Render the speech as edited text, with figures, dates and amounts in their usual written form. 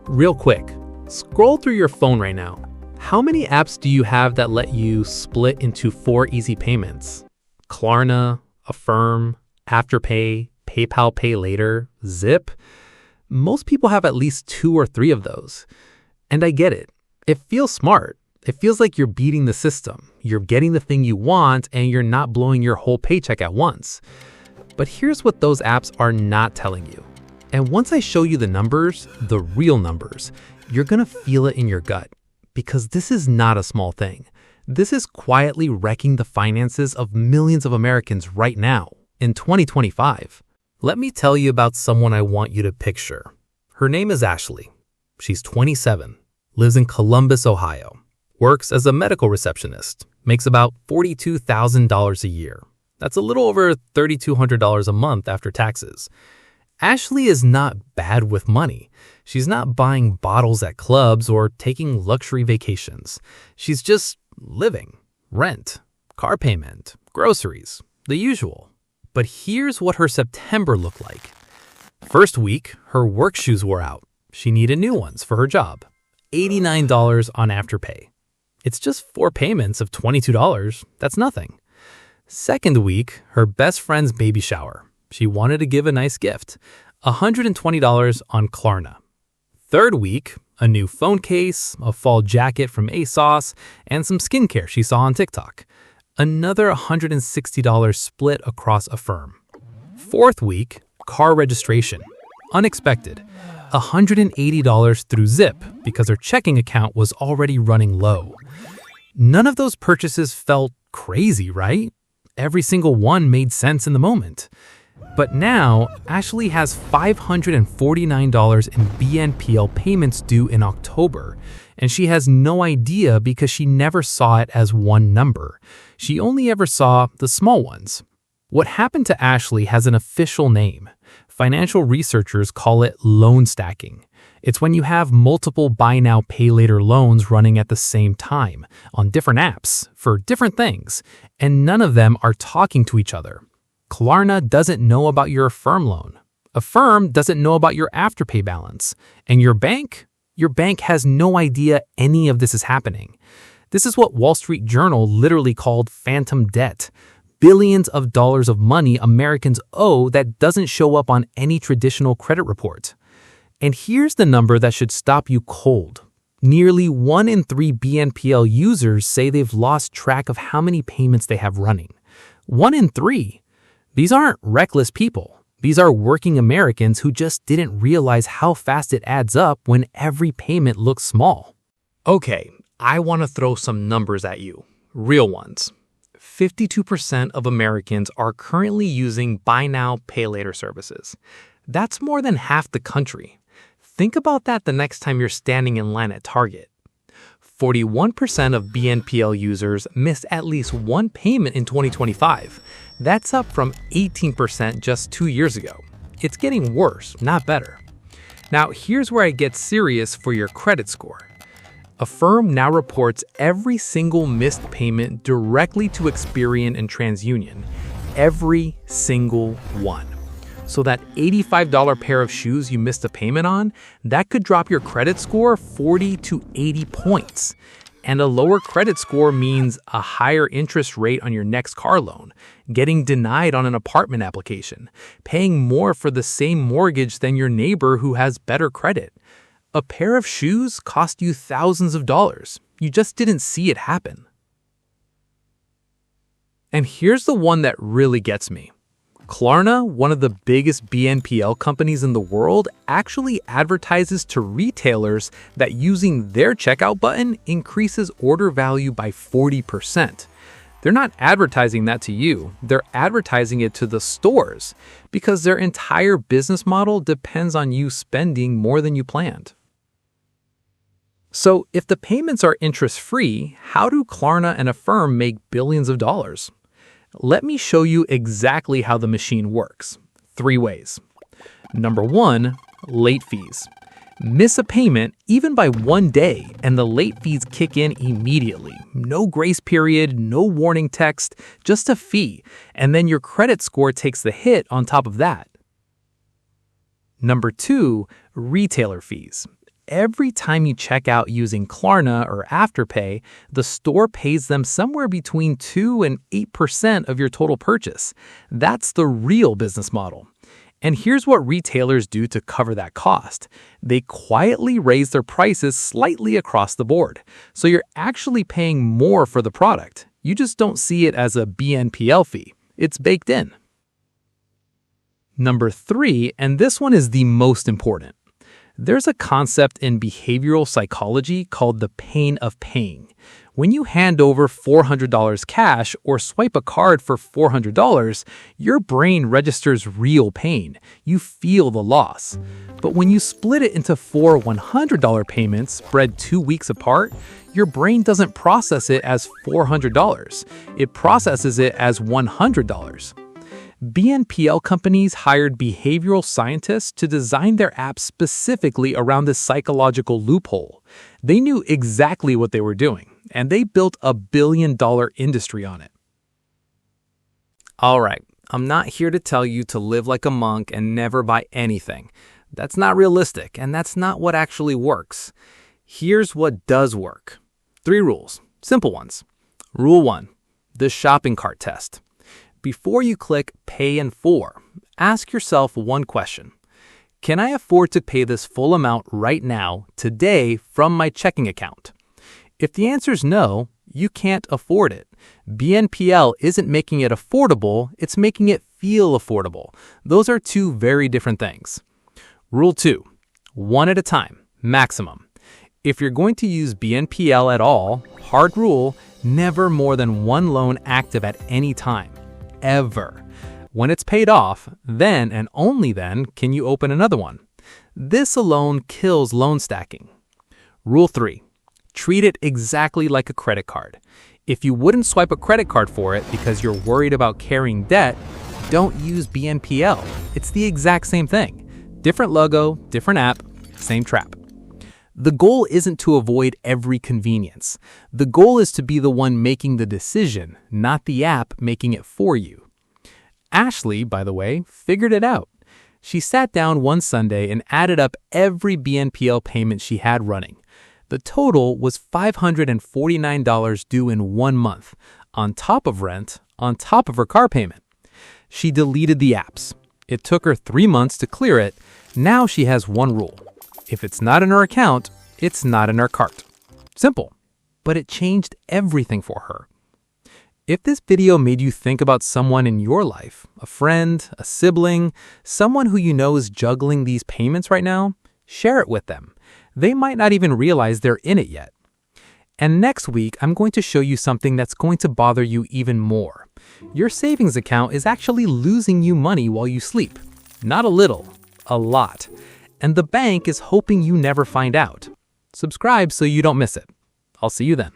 Real quick, scroll through your phone right now. How many apps do you have that let you split into 4 easy payments? Klarna, Affirm, Afterpay, PayPal Pay Later, Zip? Most people have at least 2 or 3 of those. And I get it. It feels smart. It feels like you're beating the system. You're getting the thing you want and you're not blowing your whole paycheck at once. But here's what those apps are not telling you. And once I show you the numbers, the real numbers, you're gonna feel it in your gut. Because this is not a small thing. This is quietly wrecking the finances of millions of Americans right now, in 2025. Let me tell you about someone I want you to picture. Her name is Ashley. She's 27, lives in Columbus, Ohio, works as a medical receptionist, makes about $42,000 a year. That's a little over $3,200 a month after taxes. Ashley is not bad with money. She's not buying bottles at clubs or taking luxury vacations. She's just living, rent, car payment, groceries, the usual. But here's what her September looked like. First week, her work shoes wore out. She needed new ones for her job. $89 on Afterpay. It's just 4 payments of $22. That's nothing. Second week, her best friend's baby shower. She wanted to give a nice gift. $120 on Klarna. Third week, a new phone case, a fall jacket from ASOS, and some skincare she saw on TikTok. Another $160 split across Affirm. Fourth week, car registration. Unexpected. $180 through Zip because her checking account was already running low. None of those purchases felt crazy, right? Every single one made sense in the moment. But now, Ashley has $549 in BNPL payments due in October, and she has no idea because she never saw it as one number. She only ever saw the small ones. What happened to Ashley has an official name. Financial researchers call it loan stacking. It's when you have multiple buy now, pay later loans running at the same time on different apps for different things, and none of them are talking to each other. Klarna doesn't know about your Affirm loan. Affirm doesn't know about your Afterpay balance. And your bank has no idea any of this is happening. This is what Wall Street Journal literally called phantom debt. Billions of dollars of money Americans owe that doesn't show up on any traditional credit report. And here's the number that should stop you cold. Nearly 1 in 3 BNPL users say they've lost track of how many payments they have running. 1 in 3. These aren't reckless people. These are working Americans who just didn't realize how fast it adds up when every payment looks small. Okay, I want to throw some numbers at you. Real ones. 52% of Americans are currently using buy now, pay later services. That's more than half the country. Think about that the next time you're standing in line at Target. 41% of BNPL users missed at least one payment in 2025. That's up from 18% just 2 years ago. It's getting worse, not better. Now, here's where I get serious for your credit score. Affirm now reports every single missed payment directly to Experian and TransUnion. Every single one. So that $85 pair of shoes you missed a payment on, that could drop your credit score 40 to 80 points. And a lower credit score means a higher interest rate on your next car loan, getting denied on an apartment application, paying more for the same mortgage than your neighbor who has better credit. A pair of shoes cost you thousands of dollars. You just didn't see it happen. And here's the one that really gets me. Klarna, one of the biggest BNPL companies in the world, actually advertises to retailers that using their checkout button increases order value by 40%. They're not advertising that to you, they're advertising it to the stores because their entire business model depends on you spending more than you planned. So if the payments are interest-free, how do Klarna and Affirm make billions of dollars? Let me show you exactly how the machine works. 3 ways. Number 1, late fees. Miss a payment even by 1 day and the late fees kick in immediately. No grace period, no warning text, just a fee. And then your credit score takes the hit on top of that. Number 2, retailer fees. Every time you check out using Klarna or Afterpay, the store pays them somewhere between 2 and 8% of your total purchase. That's the real business model. And here's what retailers do to cover that cost. They quietly raise their prices slightly across the board. So you're actually paying more for the product. You just don't see it as a BNPL fee. It's baked in. Number 3, and this one is the most important. There's a concept in behavioral psychology called the pain of paying. When you hand over $400 cash or swipe a card for $400, your brain registers real pain. You feel the loss. But when you split it into 4 $100 payments spread 2 weeks apart, your brain doesn't process it as $400. It processes it as $100. BNPL companies hired behavioral scientists to design their apps specifically around this psychological loophole. They knew exactly what they were doing, and they built a billion-dollar industry on it. All right, I'm not here to tell you to live like a monk and never buy anything. That's not realistic, and that's not what actually works. Here's what does work. 3 rules, simple ones. Rule 1, the shopping cart test. Before you click Pay in 4, ask yourself one question. Can I afford to pay this full amount right now, today, from my checking account? If the answer is no, you can't afford it. BNPL isn't making it affordable, it's making it feel affordable. Those are 2 very different things. Rule 2, one at a time, maximum. If you're going to use BNPL at all, hard rule, never more than 1 loan active at any time. Ever. When it's paid off, then and only then can you open another one. This alone kills loan stacking. Rule 3. Treat it exactly like a credit card. If you wouldn't swipe a credit card for it because you're worried about carrying debt, don't use BNPL. It's the exact same thing. Different logo, different app, same trap. The goal isn't to avoid every convenience. The goal is to be the one making the decision, not the app making it for you. Ashley, by the way, figured it out. She sat down one Sunday and added up every BNPL payment she had running. The total was $549 due in 1 month, on top of rent, on top of her car payment. She deleted the apps. It took her 3 months to clear it. Now she has one rule. If it's not in her account, it's not in her cart. Simple, but it changed everything for her. If this video made you think about someone in your life, a friend, a sibling, someone who you know is juggling these payments right now, share it with them. They might not even realize they're in it yet. And next week, I'm going to show you something that's going to bother you even more. Your savings account is actually losing you money while you sleep. Not a little, a lot. And the bank is hoping you never find out. Subscribe so you don't miss it. I'll see you then.